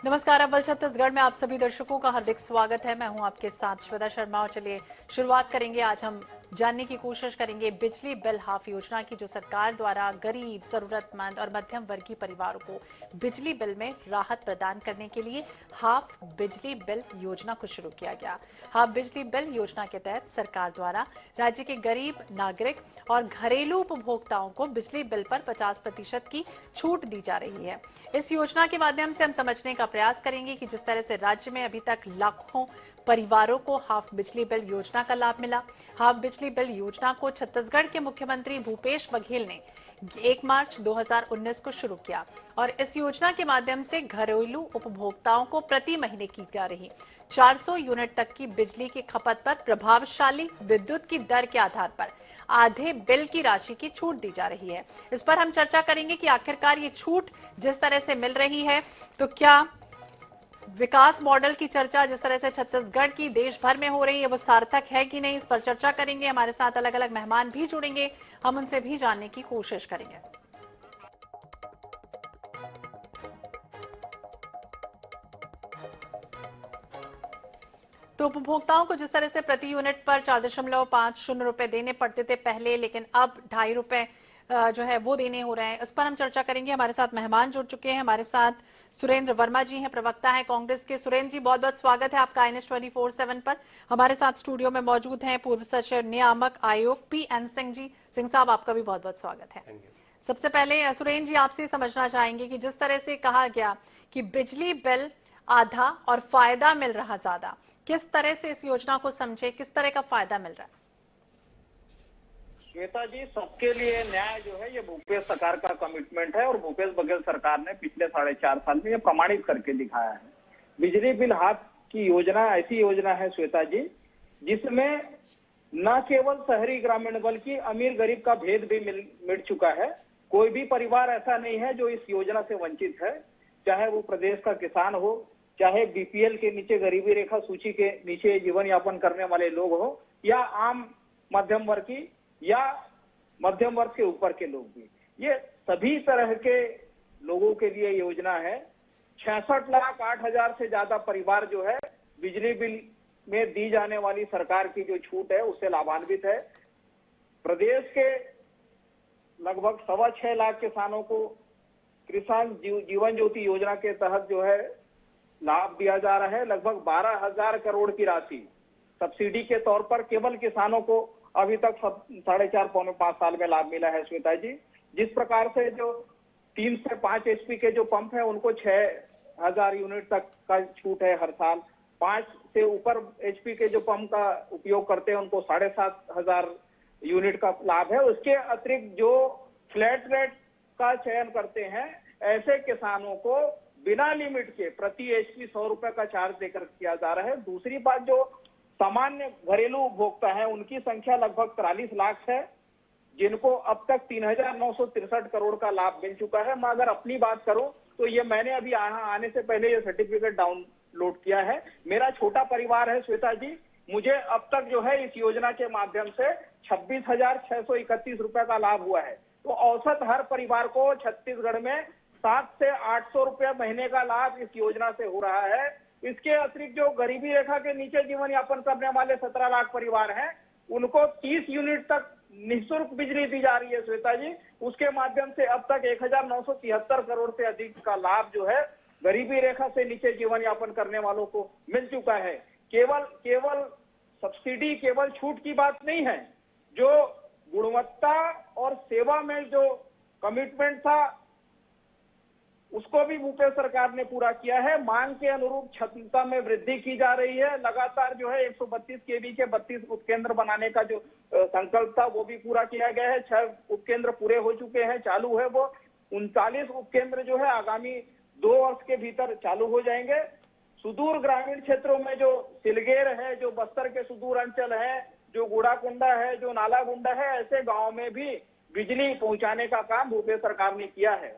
नमस्कार। अव्वल छत्तीसगढ़ में आप सभी दर्शकों का हार्दिक स्वागत है। मैं हूं आपके साथ श्वेता शर्मा और चलिए शुरुआत करेंगे। आज हम जानने की कोशिश करेंगे बिजली बिल हाफ योजना की, जो सरकार द्वारा गरीब, जरूरतमंद और मध्यम वर्गीय परिवारों को बिजली बिल में राहत प्रदान करने के लिए हाफ बिजली बिल योजना को शुरू किया गया। हाफ बिजली बिल योजना के तहत सरकार द्वारा राज्य के गरीब नागरिक और घरेलू उपभोक्ताओं को बिजली बिल पर 50% की छूट दी जा रही है। इस योजना के माध्यम से हम समझने का प्रयास करेंगे कि जिस तरह से राज्य में अभी तक लाखों परिवारों को हाफ बिजली बिल योजना का लाभ मिला। हाफ बिजली बिल योजना को छत्तीसगढ़ के मुख्यमंत्री भूपेश बघेल ने 1 मार्च 2019 को शुरू किया और इस योजना के माध्यम से घरेलू उपभोक्ताओं को प्रति महीने की जा रही 400 यूनिट तक की बिजली की खपत पर प्रभावशाली विद्युत की दर के आधार पर आधे बिल की राशि की छूट दी जा रही है। इस पर हम चर्चा करेंगे कि आखिरकार ये छूट जिस तरह से मिल रही है, तो क्या विकास मॉडल की चर्चा जिस तरह से छत्तीसगढ़ की देश भर में हो रही है वो सार्थक है कि नहीं, इस पर चर्चा करेंगे। हमारे साथ अलग अलग मेहमान भी जुड़ेंगे, हम उनसे भी जानने की कोशिश करेंगे। तो उपभोक्ताओं को जिस तरह से प्रति यूनिट पर 4.50 रुपए देने पड़ते थे पहले, लेकिन अब 2.5 रुपए जो है वो देने हो रहे हैं, इस पर हम चर्चा करेंगे। हमारे साथ मेहमान जुड़ चुके हैं। हमारे साथ सुरेंद्र वर्मा जी हैं, प्रवक्ता हैं कांग्रेस के। सुरेंद्र जी, बहुत बहुत स्वागत है आपका INS 24/7 पर। हमारे साथ स्टूडियो में मौजूद हैं पूर्व सचिव नियामक आयोग PN सिंह जी। सिंह साहब, आपका भी बहुत बहुत स्वागत है। सबसे पहले सुरेंद्र जी आपसे समझना चाहेंगे कि जिस तरह से कहा गया कि बिजली बिल आधा और फायदा मिल रहा ज्यादा, किस तरह से इस योजना को समझे, किस तरह का फायदा मिल रहा है? श्वेता जी, सबके लिए न्याय जो है ये भूपेश सरकार का कमिटमेंट है और भूपेश बघेल सरकार ने पिछले 4.5 साल में ये प्रमाणित करके दिखाया है। बिजली बिल हाफ की योजना ऐसी योजना है श्वेता जी, जिसमें न केवल शहरी ग्रामीण बल्कि अमीर गरीब का भेद भी मिट चुका है। कोई भी परिवार ऐसा नहीं है जो इस योजना से वंचित है, चाहे वो प्रदेश का किसान हो, चाहे BPL के नीचे, गरीबी रेखा सूची के नीचे जीवन यापन करने वाले लोग हो, या आम मध्यम वर्ग की या मध्यम वर्ग के ऊपर के लोग भी। ये सभी तरह के लोगों के लिए योजना है। 66,08,000 से ज्यादा परिवार जो है बिजली बिल में दी जाने वाली सरकार की जो छूट है उससे लाभान्वित है। प्रदेश के लगभग 6.25 लाख किसानों को किसान जीवन ज्योति योजना के तहत जो है लाभ दिया जा रहा है। लगभग 12,000 करोड़ की राशि सब्सिडी के तौर पर केवल किसानों को अभी तक 4.5 पौने 5 साल में लाभ मिला है श्वेता जी। जिस प्रकार से जो 3 से 5 HP के जो पंप है उनको 6,000 यूनिट तक का छूट है हर साल। 5 से ऊपर HP के जो पंप का उपयोग करते हैं उनको 7,500 यूनिट का लाभ है। उसके अतिरिक्त जो फ्लैट रेट का चयन करते हैं ऐसे किसानों को बिना लिमिट के प्रति HP 100 रुपए का चार्ज देकर किया जा रहा है। दूसरी बात, जो सामान्य घरेलू उपभोक्ता है उनकी संख्या लगभग 43 लाख है, जिनको अब तक 3,963 करोड़ का लाभ मिल चुका है। मैं अगर अपनी बात करूं तो ये मैंने अभी आने से पहले ये सर्टिफिकेट डाउनलोड किया है। मेरा छोटा परिवार है श्वेता जी, मुझे अब तक जो है इस योजना के माध्यम से 26,631 रुपए का लाभ हुआ है। तो औसत हर परिवार को छत्तीसगढ़ में 700 से 800 रुपए महीने का लाभ इस योजना से हो रहा है। इसके अतिरिक्त जो गरीबी रेखा के नीचे जीवन यापन करने वाले 17 लाख परिवार हैं, उनको 30 यूनिट तक निःशुल्क बिजली दी जा रही है श्वेता जी। उसके माध्यम से अब तक 1,973 करोड़ से अधिक का लाभ जो है गरीबी रेखा से नीचे जीवन यापन करने वालों को मिल चुका है। केवल सब्सिडी, केवल छूट की बात नहीं है, जो गुणवत्ता और सेवा में जो कमिटमेंट था उसको भी भूपेश सरकार ने पूरा किया है। मांग के अनुरूप क्षमता में वृद्धि की जा रही है। लगातार जो है 132 kV के 32 उपकेंद्र बनाने का जो संकल्प था वो भी पूरा किया गया है। 6 उपकेंद्र पूरे हो चुके हैं, चालू है वो। 39 उपकेंद्र जो है आगामी 2 वर्ष के भीतर चालू हो जाएंगे। सुदूर ग्रामीण क्षेत्रों में जो सिलगेर है, जो बस्तर के सुदूर अंचल है, जो गुड़ाकुंडा है, जो नालागुंडा है, ऐसे गाँव में भी बिजली पहुंचाने का काम भूपेश सरकार ने किया है।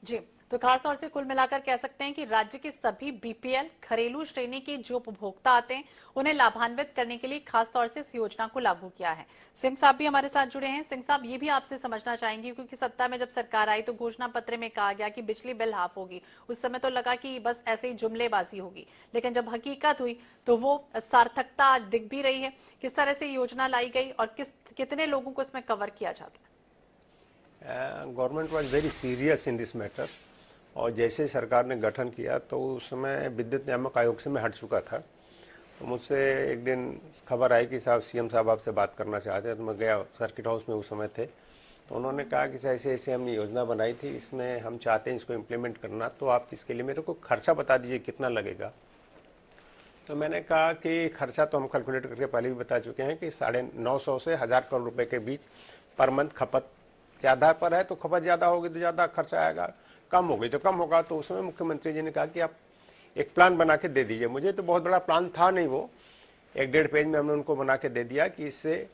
जी, तो खासतौर से कुल मिलाकर कह सकते हैं कि राज्य के सभी बीपीएल घरेलू श्रेणी के जो उपभोक्ता आते हैं उन्हें लाभान्वित करने के लिए खासतौर से इस योजना को लागू किया है। सिंह साहब भी हमारे साथ जुड़े हैं। सिंह साहब, ये भी आपसे समझना चाहेंगे क्योंकि सत्ता में जब सरकार आई तो घोषणा पत्र में कहा गया कि बिजली बिल हाफ होगी। उस समय तो लगा कि बस ऐसे ही जुमलेबाजी होगी, लेकिन जब हकीकत हुई तो वो सार्थकता आज दिख भी रही है। किस तरह से योजना लाई गई और कितने लोगों को इसमें कवर किया जाता है? Government was very serious in this matter, और जैसे सरकार ने गठन किया तो उस समय विद्युत नियामक आयोग से मैं हट चुका था। तो मुझसे एक दिन खबर आई कि साहब सीएम साहब आपसे बात करना चाहते हैं। तो मैं गया, सर्किट हाउस में उस समय थे। तो उन्होंने कहा कि ऐसे ऐसे हमने योजना बनाई थी, इसमें हम चाहते हैं इसको इम्प्लीमेंट करना, तो आप इसके लिए मेरे को खर्चा बता दीजिए कितना लगेगा। तो मैंने कहा कि खर्चा तो हम कैलकुलेट करके पहले भी बता चुके हैं कि 950 से 1000 करोड़ रुपए के बीच पर मंथ खपत के आधार पर है। तो खपत ज़्यादा होगी तो ज़्यादा खर्चा आएगा, कम होगी तो कम होगा। तो उसमें मुख्यमंत्री जी ने कहा कि आप एक प्लान बना के दे दीजिए। मुझे तो बहुत बड़ा प्लान था नहीं, वो 1-1.5 पेज में हमने उनको बना के दे दिया कि इससे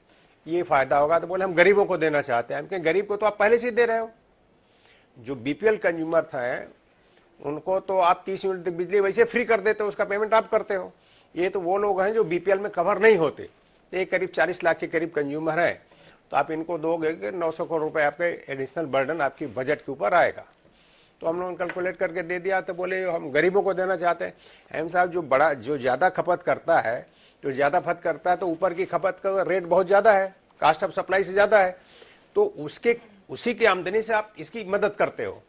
ये फायदा होगा। तो बोले हम गरीबों को देना चाहते हैं। हम कहें गरीब को तो आप पहले से दे रहे हो। जो बीपीएल कंज्यूमर था उनको तो आप 30 यूनिट तक बिजली वैसे फ्री कर देते हो, उसका पेमेंट आप करते हो। ये तो वो लोग हैं जो बीपीएल में कवर नहीं होते। तो ये करीब 40 लाख के करीब कंज्यूमर है। तो आप इनको दोगे कि 900 करोड़ रुपए आपके एडिशनल बर्डन आपकी बजट के ऊपर आएगा। तो हम लोगों ने कैलकुलेट करके दे दिया। तो बोले हम गरीबों को देना चाहते हैं। एम साहब, जो ज़्यादा खपत करता है, जो ज़्यादा खपत करता है तो ऊपर की खपत का रेट बहुत ज़्यादा है, कास्ट ऑफ सप्लाई से ज़्यादा है। तो उसी की आमदनी से आप इसकी मदद करते हो,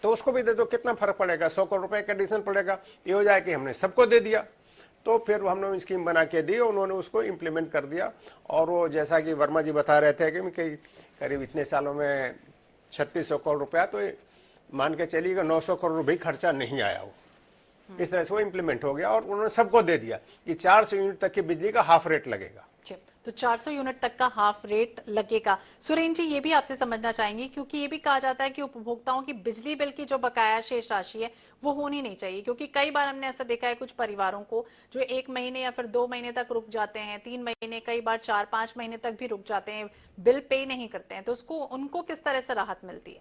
तो उसको भी दे दो। कितना फर्क पड़ेगा? 100 करोड़ रुपए का एडिशनल पड़ेगा। ये हो जाए कि हमने सबको दे दिया। तो फिर हमने स्कीम बना के दी, उन्होंने उसको इम्प्लीमेंट कर दिया। और वो जैसा कि वर्मा जी बता रहे थे कि करीब इतने सालों में 3600 करोड़ रुपया, तो मान के चलिएगा 900 करोड़ रुपये खर्चा नहीं आया। वो इस तरह से वो इम्प्लीमेंट हो गया और उन्होंने सबको दे दिया कि 400 यूनिट तक की बिजली का हाफ रेट लगेगा। तो 400 यूनिट तक का हाफ रेट लगेगा। सुरेंद्र जी, ये भी आपसे समझना चाहेंगे क्योंकि ये भी कहा जाता है कि उपभोक्ताओं की बिजली बिल की जो बकाया शेष राशि है वो होनी नहीं चाहिए, क्योंकि कई बार हमने ऐसा देखा है कुछ परिवारों को जो 1 महीने या फिर 2 महीने तक रुक जाते हैं, 3 महीने, कई बार 4-5 महीने तक भी रुक जाते हैं, बिल पे नहीं करते हैं। तो उनको किस तरह से राहत मिलती है?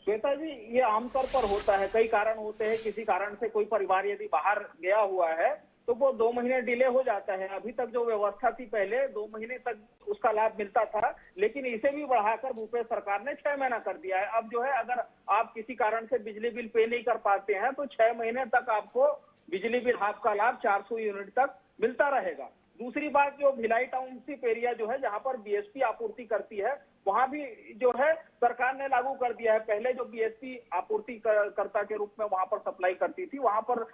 श्वेता जी, ये आमतौर पर होता है। कई कारण होते हैं। किसी कारण से कोई परिवार यदि बाहर गया हुआ है तो वो 2 महीने डिले हो जाता है। अभी तक जो व्यवस्था थी पहले 2 महीने तक उसका लाभ मिलता था, लेकिन इसे भी बढ़ाकर भूपेश सरकार ने 6 महीना कर दिया है। अब जो है, अगर आप किसी कारण से बिजली बिल पे नहीं कर पाते हैं तो 6 महीने तक आपको बिजली बिल हाफ का लाभ 400 यूनिट तक मिलता रहेगा। दूसरी बात, जो भिलाई टाउनशिप एरिया जो है जहां पर बीएसपी आपूर्ति करती है, वहां भी जो है सरकार ने लागू कर दिया है। पहले जो बीएसपी आपूर्ति कर्ता के रूप में वहां पर सप्लाई करती थी, वहां पर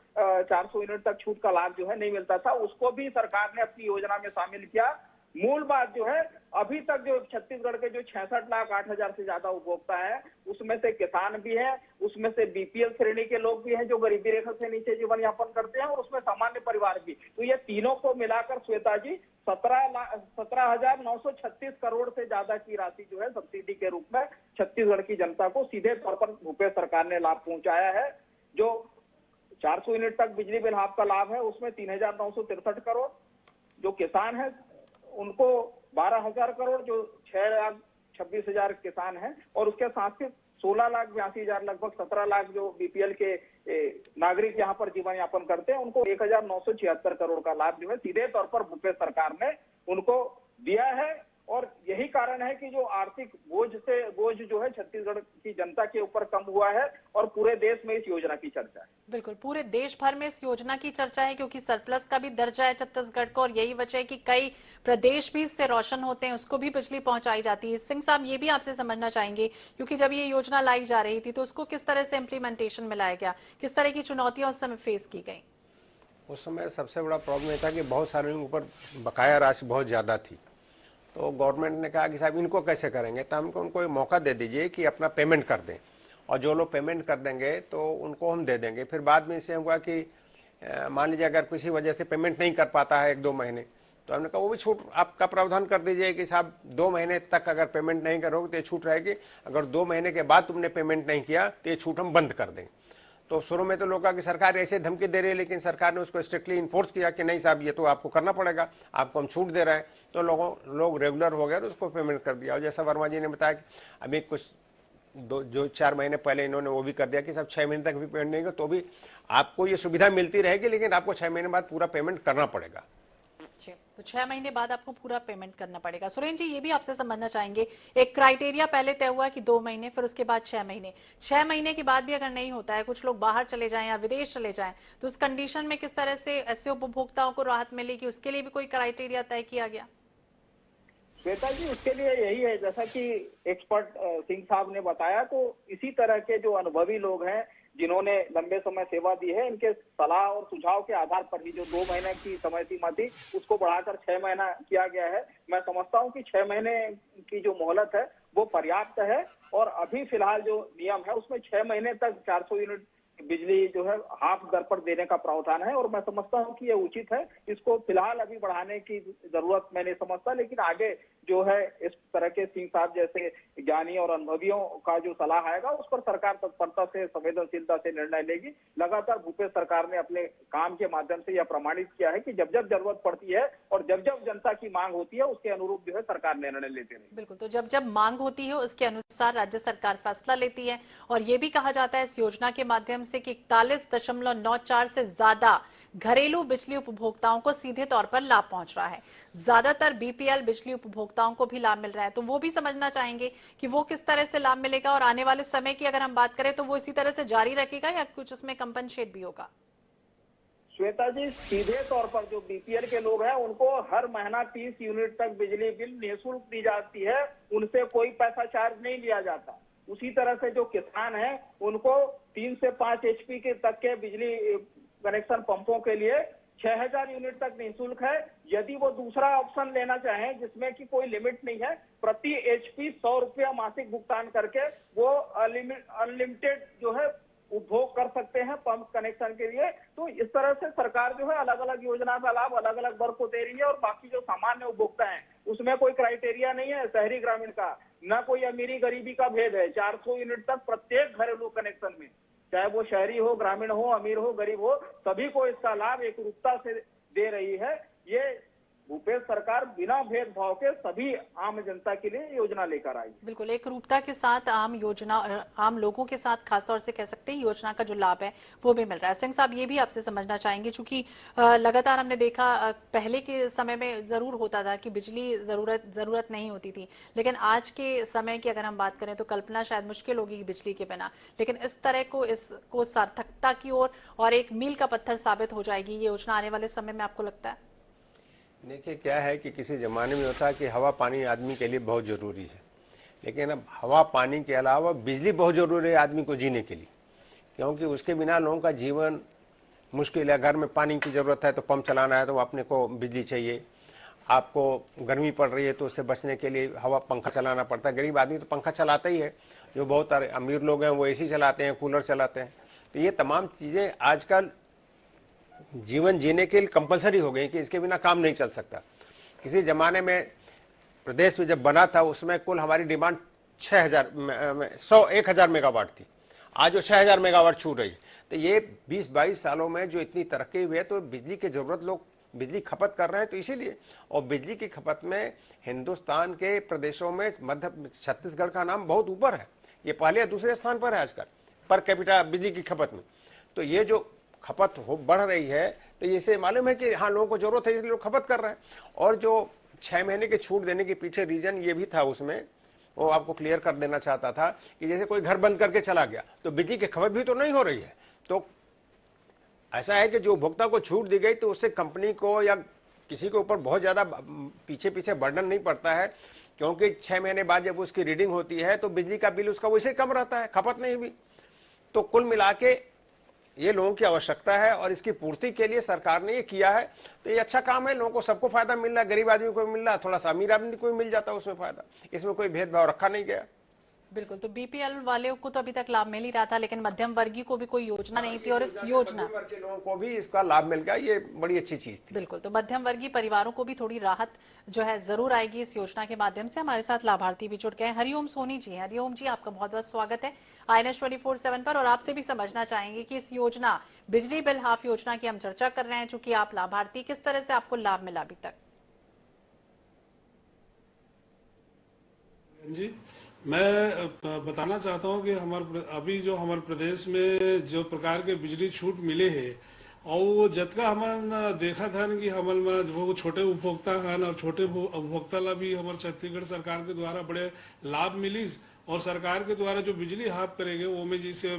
400 यूनिट तक छूट का लाभ जो है नहीं मिलता था। उसको भी सरकार ने अपनी योजना में शामिल किया। मूल बात जो है, अभी तक जो छत्तीसगढ़ के जो 66,08,000 से ज्यादा उपभोक्ता है, उसमें से किसान भी है, उसमें से बीपीएल श्रेणी के लोग भी हैं जो गरीबी रेखा से नीचे जीवन यापन करते हैं, और उसमें सामान्य परिवार भी। तो ये तीनों को मिलाकर श्वेता जी 17,936 करोड़ से ज्यादा की राशि जो है सब्सिडी के रूप में छत्तीसगढ़ की जनता को सीधे तौर पर भूपेश सरकार ने लाभ पहुंचाया है। जो 400 यूनिट तक बिजली बिल हाफ का लाभ है उसमें 3,963 करोड़, जो किसान है उनको 12,000 करोड़, जो 6,26,000 किसान हैं, और उसके साथ ही 16,82,000 लगभग 17 लाख जो बीपीएल के नागरिक यहाँ पर जीवन यापन करते हैं, उनको 1,976 करोड़ का लाभ जो है सीधे तौर पर भूपेश सरकार ने उनको दिया है। और यही कारण है कि जो आर्थिक बोझ जो है छत्तीसगढ़ की जनता के ऊपर कम हुआ है, और पूरे देश में इस योजना की चर्चा है। बिल्कुल, पूरे देश भर में इस योजना की चर्चा है क्योंकि सरप्लस का भी दर्जा है छत्तीसगढ़ को, और यही वजह है कि कई प्रदेश भी इससे रोशन होते हैं, उसको भी बिजली पहुंचाई जाती है। सिंह साहब, ये भी आपसे समझना चाहेंगे क्योंकि जब ये योजना लाई जा रही थी तो उसको किस तरह से इम्प्लीमेंटेशन में लाया गया, किस तरह की चुनौतियां उस समय फेस की गई? उस समय सबसे बड़ा प्रॉब्लम ये था कि बहुत सारे लोगों के ऊपर बकाया राशि बहुत ज़्यादा थी। तो गवर्नमेंट ने कहा कि साहब इनको कैसे करेंगे, तो हमको उनको एक मौका दे दीजिए कि अपना पेमेंट कर दें, और जो लोग पेमेंट कर देंगे तो उनको हम दे देंगे। फिर बाद में इससे हुआ कि मान लीजिए अगर किसी वजह से पेमेंट नहीं कर पाता है 1-2 महीने, तो हमने कहा वो भी छूट आपका प्रावधान कर दीजिए कि साहब 2 महीने तक अगर पेमेंट नहीं करोगे तो ये छूट रहेगी, अगर 2 महीने के बाद तुमने पेमेंट नहीं किया तो ये छूट हम बंद कर देंगे। तो शुरू में तो लोग कहा कि सरकार ऐसे धमकी दे रही है, लेकिन सरकार ने उसको स्ट्रिक्टली इन्फोर्स किया कि नहीं साहब ये तो आपको करना पड़ेगा, आपको हम छूट दे रहे हैं। तो लोग रेगुलर हो गए तो उसको पेमेंट कर दिया। और जैसा वर्मा जी ने बताया कि अभी कुछ जो 4 महीने पहले इन्होंने वो भी कर दिया कि सब 6 महीने तक भी पेमेंट नहीं होगा तो भी आपको ये सुविधा मिलती रहेगी, लेकिन आपको 6 महीने बाद पूरा पेमेंट करना पड़ेगा। जी, तो 6 महीने बाद आपको पूरा पेमेंट करना पड़ेगा। सुरेंद्र जी, ये भी आपसे समझना चाहेंगे, एक क्राइटेरिया पहले तय हुआ कि 2 महीने, फिर उसके बाद 6 महीने। 6 महीने के बाद भी अगर नहीं होता है, कुछ लोग बाहर चले जाएं या विदेश चले जाएं, तो उस कंडीशन में किस तरह से ऐसे उपभोक्ताओं को राहत मिलेगी, उसके लिए भी कोई क्राइटेरिया तय किया गया? श्वेता जी, उसके लिए यही है, जैसा कि एक्सपर्ट सिंह साहब ने बताया, तो इसी तरह के जो अनुभवी लोग हैं जिन्होंने लंबे समय सेवा दी है, इनके सलाह और सुझाव के आधार पर ही जो 2 महीने की समय सीमा थी उसको बढ़ाकर 6 महीना किया गया है। मैं समझता हूं कि 6 महीने की जो मोहलत है वो पर्याप्त है, और अभी फिलहाल जो नियम है उसमें 6 महीने तक 400 यूनिट बिजली जो है हाफ दर पर देने का प्रावधान है, और मैं समझता हूं कि ये उचित है। इसको फिलहाल अभी बढ़ाने की जरूरत मैं नहीं समझता, लेकिन आगे जो है इस तरह के सिंह साहब जैसे ज्ञानी और अनुभवियों का जो सलाह आएगा उस पर सरकार तत्परता से, संवेदनशीलता से निर्णय लेगी। लगातार भूपेश सरकार ने अपने काम के माध्यम से यह प्रमाणित किया है कि जब जब जरूरत पड़ती है और जब जब जनता की मांग होती है उसके अनुरूप जो है सरकार निर्णय लेती है। बिल्कुल, तो जब जब मांग होती है उसके अनुसार राज्य सरकार फैसला लेती है, और ये भी कहा जाता है इस योजना के माध्यम से कि 41.94 से ज्यादा घरेलू बिजली उपभोक्ताओं को सीधे तौर पर लाभ पहुंच रहा है। ज्यादातर बीपीएल बिजली उपभोक्ताओं को भी लाभ मिल रहा है, तो वो भी समझना चाहेंगे कि वो किस तरह से लाभ मिलेगा, और आने वाले समय की अगर हम बात करें तो वो इसी तरह से जारी रखेगा या कुछ उसमें कंपनसेट भी होगा? श्वेता जी, सीधे तौर पर जो बीपीएल के लोग हैं उनको हर महीना 30 यूनिट तक बिजली बिल निःशुल्क दी जाती है, उनसे कोई पैसा चार्ज नहीं लिया जाता। उसी तरह से जो किसान हैं उनको 3 से 5 एचपी के तक के बिजली कनेक्शन पंपों के लिए 6000 यूनिट तक निःशुल्क है। यदि वो दूसरा ऑप्शन लेना चाहें जिसमें कि कोई लिमिट नहीं है, प्रति एचपी 100 रुपया मासिक भुगतान करके वो अनलिमिटेड जो है उपभोग कर सकते हैं पंप कनेक्शन के लिए। तो इस तरह से सरकार जो है अलग अलग योजना का लाभ अलग अलग वर्ग को दे रही है, और बाकी जो सामान्य उपभोक्ता हैं उसमें कोई क्राइटेरिया नहीं है शहरी ग्रामीण का, न कोई अमीरी गरीबी का भेद है। 400 यूनिट तक प्रत्येक घरेलू कनेक्शन में, चाहे वो शहरी हो, ग्रामीण हो, अमीर हो, गरीब हो, सभी को इसका लाभ एक रूपता से दे रही है। ये भूपेश सरकार बिना भेदभाव के सभी आम जनता के लिए योजना लेकर आई। बिल्कुल, एक रूपता के साथ आम योजना, आम लोगों के साथ खासतौर से कह सकते हैं योजना का जो लाभ है वो भी मिल रहा है। सिंह साहब, ये भी आपसे समझना चाहेंगे, चूंकि लगातार हमने देखा पहले के समय में जरूर होता था कि बिजली जरूरत नहीं होती थी, लेकिन आज के समय की अगर हम बात करें तो कल्पना शायद मुश्किल होगी बिजली के बिना, लेकिन इस तरह को इसको सार्थकता की ओर और एक मील का पत्थर साबित हो जाएगी ये योजना आने वाले समय में, आपको लगता है? देखिए, क्या है कि किसी ज़माने में होता है कि हवा पानी आदमी के लिए बहुत ज़रूरी है, लेकिन अब हवा पानी के अलावा बिजली बहुत ज़रूरी है आदमी को जीने के लिए, क्योंकि उसके बिना लोगों का जीवन मुश्किल है। घर में पानी की ज़रूरत है तो पंप चलाना है तो अपने को बिजली चाहिए। आपको गर्मी पड़ रही है तो उससे बचने के लिए हवा पंखा चलाना पड़ता है। गरीब आदमी तो पंखा चलाता ही है, जो बहुत अमीर लोग हैं वो एसी चलाते हैं, कूलर चलाते हैं। तो ये तमाम चीज़ें आजकल जीवन जीने के लिए कंपलसरी हो गई कि इसके बिना काम नहीं चल सकता। किसी ज़माने में प्रदेश में जब बना था उसमें कुल हमारी डिमांड 1000 मेगावाट थी, आज वो 6000 मेगावाट छू रही है। तो ये 20-22 सालों में जो इतनी तरक्की हुई है, तो बिजली की ज़रूरत, लोग बिजली खपत कर रहे हैं, तो इसीलिए। और बिजली की खपत में हिंदुस्तान के प्रदेशों में छत्तीसगढ़ का नाम बहुत ऊपर है, ये पहले या दूसरे स्थान पर है आजकल पर कैपिटा बिजली की खपत में। तो ये जो खपत बढ़ रही है, तो इससे मालूम है कि हाँ लोगों को जरूरत है, इसलिए लोग खपत कर रहे हैं। और जो 6 महीने की छूट देने के पीछे रीजन ये भी था, उसमें वो आपको क्लियर कर देना चाहता था कि जैसे कोई घर बंद करके चला गया तो बिजली की खपत भी तो नहीं हो रही है। तो ऐसा है कि जो उपभोक्ता को छूट दी गई तो उससे कंपनी को या किसी के ऊपर बहुत ज़्यादा पीछे बर्डन नहीं पड़ता है, क्योंकि 6 महीने बाद जब उसकी रीडिंग होती है तो बिजली का बिल उसका वैसे कम रहता है, खपत नहीं हुई। तो कुल मिला के ये लोगों की आवश्यकता है और इसकी पूर्ति के लिए सरकार ने ये किया है। तो ये अच्छा काम है, लोगों को सबको फायदा मिल रहा है, गरीब आदमी को मिल रहा है, थोड़ा सा अमीर आदमी को भी मिल जाता है उसमें फायदा। इसमें कोई भेदभाव रखा नहीं गया। बिल्कुल, तो बीपीएल वाले को तो अभी तक लाभ मिल ही रहा था, लेकिन मध्यम वर्गीय को भी कोई योजना नहीं थी, और इस योजना वर्ग के लोगों को भी इसका लाभ मिल गया, ये बड़ी अच्छी चीज थी। बिल्कुल, तो मध्यम वर्गीय परिवारों को भी थोड़ी राहत जो है जरूर आएगी इस योजना के माध्यम से। हमारे साथ लाभार्थी भी जुड़ गए। हरिओम सोनी जी, हरिओम जी, आपका बहुत बहुत स्वागत है INS 24/7 पर। और आपसे भी समझना चाहेंगे कि इस योजना बिजली बिल हाफ योजना की हम चर्चा कर रहे हैं, चूंकि आप लाभार्थी, किस तरह से आपको लाभ मिला अभी तक? जी, मैं बताना चाहता हूँ कि अभी जो हमारे प्रदेश में जो प्रकार के बिजली छूट मिले हैं और वो जतका हमन देखा था कि हमन में वो छोटे उपभोक्ता हन और छोटे उपभोक्ता ला भी हमारे छत्तीसगढ़ सरकार के द्वारा बड़े लाभ मिलिस। और सरकार के द्वारा जो बिजली हाफ करेंगे वो में जैसे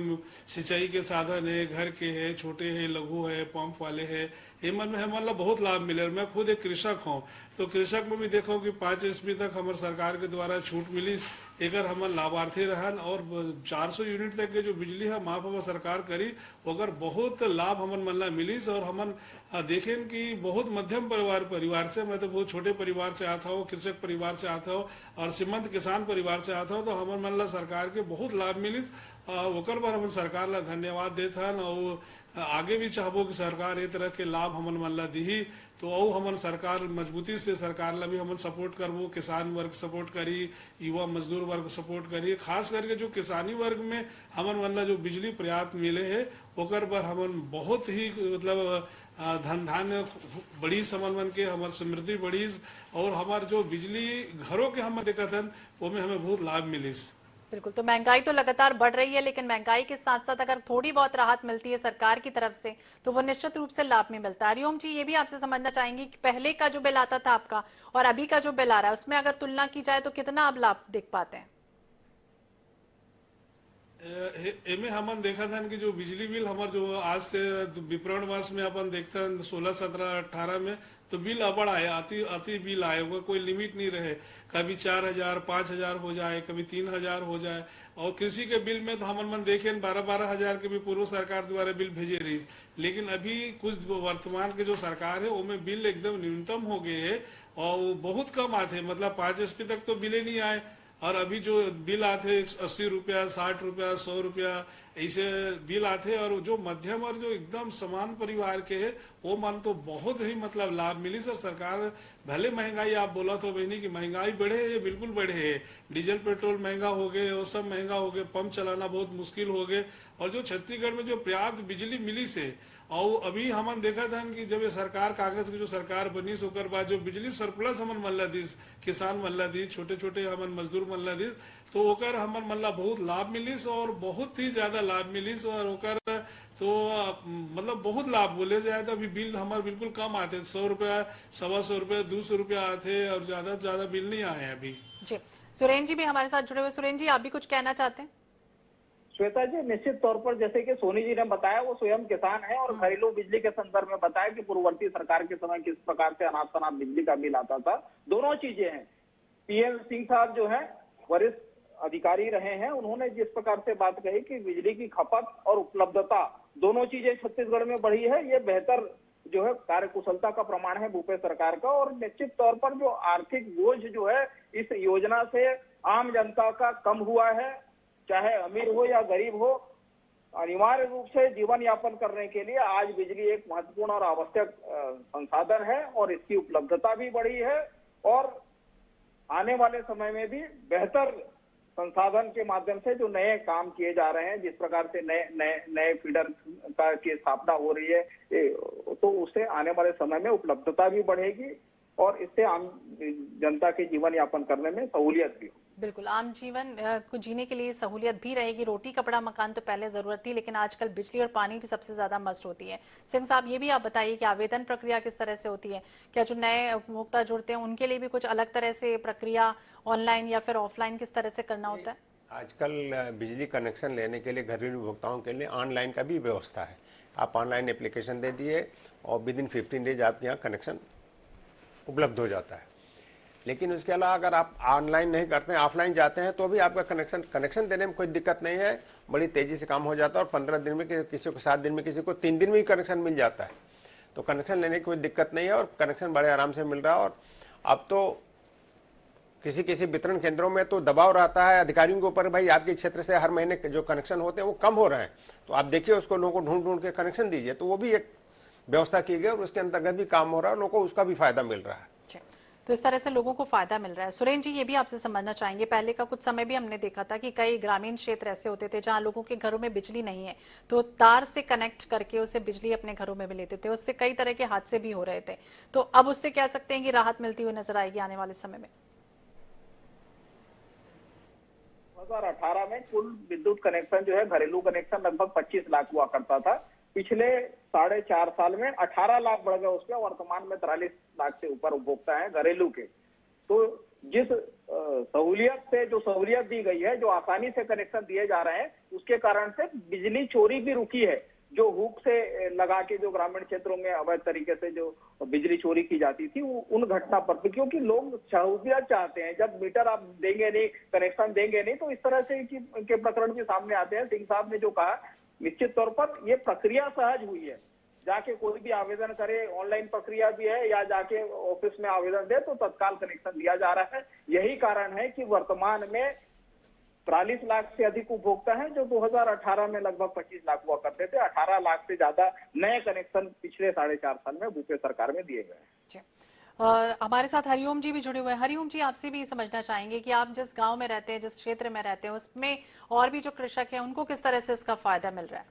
सिंचाई के साधन है, घर के है, छोटे है, लघु है, पंप वाले है, हेमन में हमन ला बहुत लाभ मिले। मैं खुद एक कृषक हूँ, तो कृषक में भी देखो कि 5 ईस्वी तक हमारे सरकार के द्वारा छूट मिलिस, एकर हमन लाभार्थी रहन। और 400 यूनिट तक के जो बिजली है माफ हमारे सरकार करी, ओकर बहुत लाभ हमन मन ला मिलिस। और हमन देखें कि बहुत मध्यम परिवार से, मैं तो बहुत छोटे परिवार से आता हूँ, कृषक परिवार से आता हूँ और सीमंत किसान परिवार से आता हूँ, तो हमन मन ला सरकार के बहुत लाभ मिलिस। ओकर पर हमन सरकार ला धन्यवाद देथन और आगे भी चाहबो कि सरकार ए तरह के लाभ हमन मन ला दी, तो और हमन सरकार मजबूती से सरकार ला भी हमन सपोर्ट करबो। किसान वर्ग सपोर्ट करी, युवा मजदूर वर्ग सपोर्ट करी, खास करके जो किसानी वर्ग में हमन मन ला जो बिजली पर्याप्त मिले है ओकर पर हमन बहुत ही मतलब धन धान्य बड़ी समन मन के हमार समृद्धि बढ़ी। और हमार जो बिजली घरों के हम देखत हन वो में हमें बहुत लाभ मिलिस। बिल्कुल, तो महंगाई तो लगातार बढ़ रही है, लेकिन महंगाई के साथ साथ अगर थोड़ी बहुत राहत मिलती है सरकार की तरफ से तो वो निश्चित रूप से लाभ में मिलता है। हरिओम जी, ये भी आपसे समझना चाहेंगी कि पहले का जो बिल आता था आपका और अभी का जो बिल आ रहा है उसमें अगर तुलना की जाए तो कितना आप लाभ देख पाते हैं? एमे हमन देखा था कि जो बिजली बिल हमार जो आज से विपरण वर्ष में अपन देखते हैं 16, 17, 18 में तो बिल अबड़ आए, अति बिल आए, वो कोई लिमिट नहीं रहे। कभी 4,000, 5,000 हो जाए, कभी 3,000 हो जाए। और कृषि के बिल में तो हमन मन देखे 12,000 के भी पूर्व सरकार द्वारा बिल भेजे रही। लेकिन अभी कुछ वर्तमान के जो सरकार है उसमें बिल एकदम न्यूनतम हो गए है और वो बहुत कम आते, मतलब 5 ईस्वी तक तो बिल नहीं आए। और अभी जो बिल आते 80 रुपया, 60 रुपया, 100 रुपया ऐसे बिल आते। और जो मध्यम और जो एकदम समान परिवार के है वो मन तो बहुत ही मतलब लाभ मिली। सर सरकार भले महंगाई आप बोला तो बहनी की महंगाई बढ़े, ये बिल्कुल बढ़े है। डीजल पेट्रोल महंगा हो गए, वो सब महंगा हो गए, पंप चलाना बहुत मुश्किल हो गए। और जो छत्तीसगढ़ में जो पर्याप्त बिजली मिली से, और अभी हमन देखा था कि जब ये सरकार कागज की जो सरकार बनी ओकर बाद जो बिजली सरप्लस हमन मन ला दी, किसान मन ला दी, छोटे छोटे हमन मजदूर मन ला दी, तो ओकर हमन मन ला बहुत लाभ मिलिस और बहुत ही ज्यादा लाभ मिलिस। और ओकर तो मतलब बहुत लाभ बोले जाए तो अभी बिल हमारे बिल्कुल कम आते, 100 रुपया, 125 रुपया, 200 रुपया आते और ज्यादा से ज्यादा बिल नहीं आए अभी। जी, सुरेन जी भी हमारे साथ जुड़े हुए। सुरेन जी, आप भी कुछ कहना चाहते हैं? श्वेता जी, निश्चित तौर पर जैसे कि सोनी जी ने बताया, वो स्वयं किसान है और घरेलू बिजली के संदर्भ में बताया कि पूर्ववर्ती सरकार के समय किस प्रकार से अनाप शनाप बिजली का बिल आता था। दोनों चीजें हैं। पीएल सिंह साहब जो है वरिष्ठ अधिकारी रहे हैं, उन्होंने जिस प्रकार से बात कही कि बिजली की खपत और उपलब्धता दोनों चीजें छत्तीसगढ़ में बढ़ी है, ये बेहतर जो है कार्यकुशलता का प्रमाण है भूपेश सरकार का। और निश्चित तौर पर जो आर्थिक बोझ जो है इस योजना से आम जनता का कम हुआ है, चाहे अमीर हो या गरीब हो, अनिवार्य रूप से जीवन यापन करने के लिए आज बिजली एक महत्वपूर्ण और आवश्यक संसाधन है और इसकी उपलब्धता भी बढ़ी है। और आने वाले समय में भी बेहतर संसाधन के माध्यम से जो नए काम किए जा रहे हैं, जिस प्रकार से नए फीडर की स्थापना हो रही है, तो उससे आने वाले समय में उपलब्धता भी बढ़ेगी और इससे आम जनता के जीवन यापन करने में सहूलियत भी हो। बिल्कुल, आम जीवन को जीने के लिए सहूलियत भी रहेगी। रोटी कपड़ा मकान तो पहले जरूरत थी, लेकिन आजकल बिजली और पानी भी सबसे ज्यादा मस्ट होती है। सिंह साहब, ये भी आप बताइए कि आवेदन प्रक्रिया किस तरह से होती है? क्या जो नए उपभोक्ता जुड़ते हैं उनके लिए भी कुछ अलग तरह से प्रक्रिया ऑनलाइन या फिर ऑफलाइन किस तरह से करना होता है? आजकल बिजली कनेक्शन लेने के लिए घरेलू उपभोक्ताओं के लिए ऑनलाइन का भी व्यवस्था है। आप ऑनलाइन एप्लीकेशन दे दिए और विद इन 15 डेज आपके यहाँ कनेक्शन उपलब्ध हो जाता है। लेकिन उसके अलावा अगर आप ऑनलाइन नहीं करते हैं, ऑफलाइन जाते हैं, तो भी आपका कनेक्शन देने में कोई दिक्कत नहीं है, बड़ी तेजी से काम हो जाता है। और 15 दिन में किसी को 7 दिन में, किसी को 3 दिन में ही कनेक्शन मिल जाता है। तो कनेक्शन लेने की कोई दिक्कत नहीं है और कनेक्शन बड़े आराम से मिल रहा है। और अब तो किसी वितरण केंद्रों में तो दबाव रहता है अधिकारियों के ऊपर, भाई आपके क्षेत्र से हर महीने जो कनेक्शन होते हैं वो कम हो रहे हैं, तो आप देखिए उसको लोगों को ढूंढ के कनेक्शन दीजिए। तो वो भी एक व्यवस्था की गई और उसके अंतर्गत भी काम हो रहा है, लोगों को उसका भी फायदा मिल रहा है। तो इस तरह से लोगों को फायदा मिल रहा है। सुरेन जी, ये भी आपसे समझना चाहेंगे, पहले का कुछ समय भी हमने देखा था कि कई ग्रामीण क्षेत्र ऐसे होते थे जहां लोगों के घरों में बिजली नहीं है, तो तार से कनेक्ट करके उसे बिजली अपने घरों में भी लेते थे, उससे कई तरह के हादसे भी हो रहे थे। तो अब उससे कह सकते हैं कि राहत मिलती हुई नजर आएगी आने वाले समय में? 2018 में कुल विद्युत कनेक्शन जो है घरेलू कनेक्शन लगभग 25 लाख हुआ करता था। पिछले 4.5 साल में 18 लाख बढ़ गए उसके, वर्तमान में 43 लाख से ऊपर उपभोक्ता है घरेलू के। तो जिस सहूलियत दी गई है, जो आसानी से कनेक्शन दिए जा रहे हैं, उसके कारण से बिजली चोरी भी रुकी है। जो हुक से लगा के जो ग्रामीण क्षेत्रों में अवैध तरीके से जो बिजली चोरी की जाती थी, उन घटना पर भी, क्योंकि लोग सहूलियत चाहते हैं। जब मीटर आप देंगे नहीं, कनेक्शन देंगे नहीं, तो इस तरह से के प्रकरण भी सामने आते हैं। सिंह साहब ने जो कहा, निश्चित तौर पर ये प्रक्रिया सहज हुई है। जाके कोई भी आवेदन करे, ऑनलाइन प्रक्रिया भी है, या जाके ऑफिस में आवेदन दे तो तत्काल कनेक्शन दिया जा रहा है। यही कारण है कि वर्तमान में 43 लाख से अधिक उपभोक्ता हैं, जो 2018 में लगभग 25 लाख हुआ करते थे। 18 लाख से ज्यादा नए कनेक्शन पिछले 4.5 साल में भूपेश सरकार में दिए गए हैं। हमारे साथ हरिओम जी भी जुड़े हुए हैं। हरिओम जी, आपसे भी समझना चाहेंगे कि आप जिस गांव में रहते हैं, जिस क्षेत्र में रहते हैं, उसमें और भी जो कृषक हैं, उनको किस तरह से इसका फायदा मिल रहा है?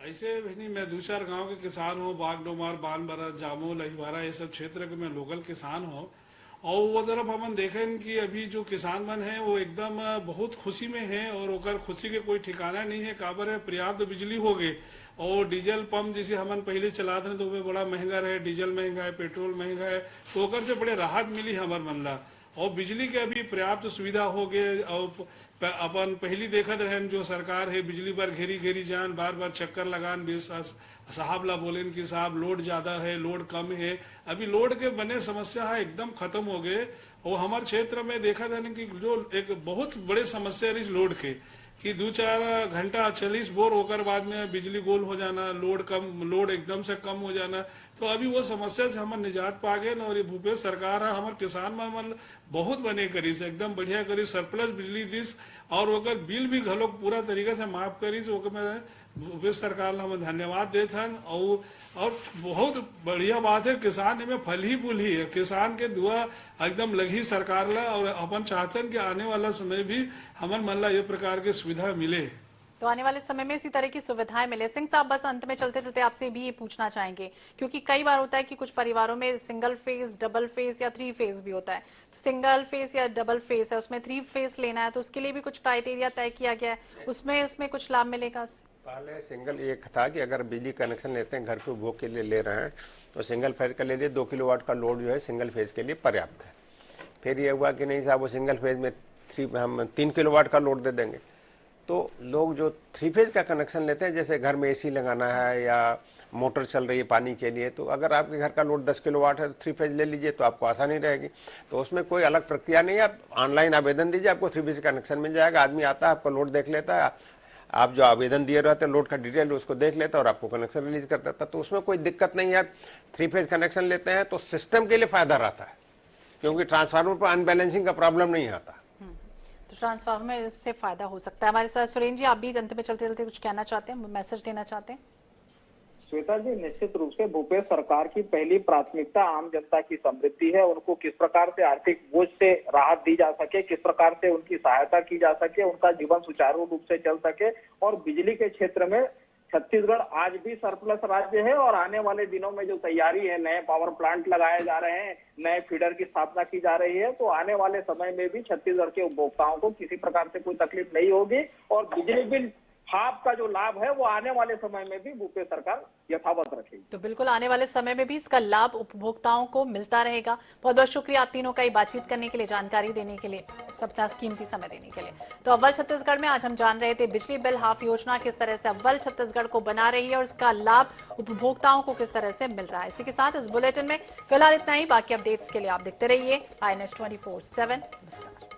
ऐसे नहीं, मैं 2-4 गांव के किसान हूँ, बागडोमार, बानबरा, जामो, लहिवारा, ये सब क्षेत्र के मैं लोकल किसान हूँ। और वो तरफ हम देखें कि अभी जो किसान मन है वो एकदम बहुत खुशी में है, और ओकर खुशी के कोई ठिकाना नहीं है। काबर है, पर्याप्त बिजली हो गए, और डीजल पंप जैसे हम पहले चलाते हैं तो वो बड़ा महंगा रहे, डीजल महंगा है, पेट्रोल महंगा है, तो ओकर से बड़े राहत मिली हमार मन ला। और बिजली के अभी पर्याप्त सुविधा हो गए। और अपन पहली देखत रहे जो सरकार है, बिजली पर घेरी घेरी जान, बार बार चक्कर लगान, साहब ला बोलेन कि साहब लोड ज्यादा है, लोड कम है। अभी लोड के बने समस्या है एकदम खत्म हो गए। और हमारे क्षेत्र में देखा था कि जो एक बहुत बड़े समस्या है इस लोड के, कि 2-4 घंटा 40 बोर होकर बाद में बिजली गोल हो जाना, लोड एकदम से कम हो जाना। तो अभी वो समस्या से हम निजात पा गए। और ये भूपेश सरकार है, हमारे किसान मन बहुत बने करी से, एकदम बढ़िया करी, सरप्लस बिजली दिस, और ओकर बिल भी घलोक पूरा तरीका से माफ करी। ओकर मैं भूपेश सरकार ला हम धन्यवाद देत हन। और बहुत बढ़िया बात है, किसान में फल ही फूल ही है। किसान के दुआ एकदम लगी सरकार ला, और अपन चाहते कि आने वाला समय भी हमन मन ला ये प्रकार के सुविधा मिले। तो आने वाले समय में इसी तरह की सुविधाएं मिले। सिंह साहब, बस अंत में चलते चलते आपसे भी ये पूछना चाहेंगे, क्योंकि कई बार होता है कि कुछ परिवारों में सिंगल फेज, डबल फेज या 3 फेज भी होता है। तो सिंगल फेज या डबल फेज है, उसमें 3 फेज लेना है, तो उसके लिए भी कुछ क्राइटेरिया तय किया गया है, इसमें कुछ लाभ मिलेगा? पहले सिंगल एक था कि अगर बिजली कनेक्शन लेते हैं, घर के उपभोग के लिए ले रहे हैं, तो सिंगल फेज का ले लिए 2 किलोवाट का लोड जो है सिंगल फेज के लिए पर्याप्त है। फिर ये हुआ कि नहीं साहब, वो सिंगल फेज में हम 3 किलोवाट का लोड दे देंगे। तो लोग जो 3 फेज का कनेक्शन लेते हैं, जैसे घर में एसी लगाना है या मोटर चल रही है पानी के लिए, तो अगर आपके घर का लोड 10 किलोवाट है तो 3 फेज ले लीजिए, तो आपको आसानी रहेगी। तो उसमें कोई अलग प्रक्रिया नहीं है, आप ऑनलाइन आवेदन दीजिए, आपको 3 फेज कनेक्शन मिल जाएगा। आदमी आता है, आपका लोड देख लेता है, आप जो आवेदन दिए रहते हैं लोड का डिटेल उसको देख लेता है और आपको कनेक्शन रिलीज कर देता है। तो उसमें कोई दिक्कत नहीं है। आप 3 फेज कनेक्शन लेते हैं तो सिस्टम के लिए फायदा रहता है, क्योंकि ट्रांसफार्मर पर अनबैलेंसिंग का प्रॉब्लम नहीं आता। तो ट्रांसफार्मर में इससे फायदा हो सकता है। हमारे साथ सुरेंद्र जी, आप भी अंत में चलते चलते कुछ कहना चाहते हैं, मैसेज देना चाहते हैं? श्वेता जी, निश्चित रूप से भूपेश सरकार की पहली प्राथमिकता आम जनता की समृद्धि है। उनको किस प्रकार से आर्थिक बोझ से राहत दी जा सके, किस प्रकार से उनकी सहायता की जा सके, उनका जीवन सुचारू रूप से चल सके। और बिजली के क्षेत्र में छत्तीसगढ़ आज भी सरप्लस राज्य है, और आने वाले दिनों में जो तैयारी है, नए पावर प्लांट लगाए जा रहे हैं, नए फीडर की स्थापना की जा रही है, तो आने वाले समय में भी छत्तीसगढ़ के उपभोक्ताओं को किसी प्रकार से कोई तकलीफ नहीं होगी। और बिजली बिल हाफ का जो लाभ है वो आने वाले समय में भी भूपेश सरकार यथावत रखेगी। तो बिल्कुल आने वाले समय में भी इसका लाभ उपभोक्ताओं को मिलता रहेगा। बहुत बहुत शुक्रिया आप तीनों का ये बातचीत करने के लिए, जानकारी देने के लिए, अपना कीमती समय देने के लिए। तो अव्वल छत्तीसगढ़ में आज हम जान रहे थे बिजली बिल हाफ योजना किस तरह से अव्वल छत्तीसगढ़ को बना रही है और इसका लाभ उपभोक्ताओं को किस तरह से मिल रहा है। इसी के साथ इस बुलेटिन में फिलहाल इतना ही। बाकी अपडेट्स के लिए आप देखते रहिए INS 24/7। नमस्कार।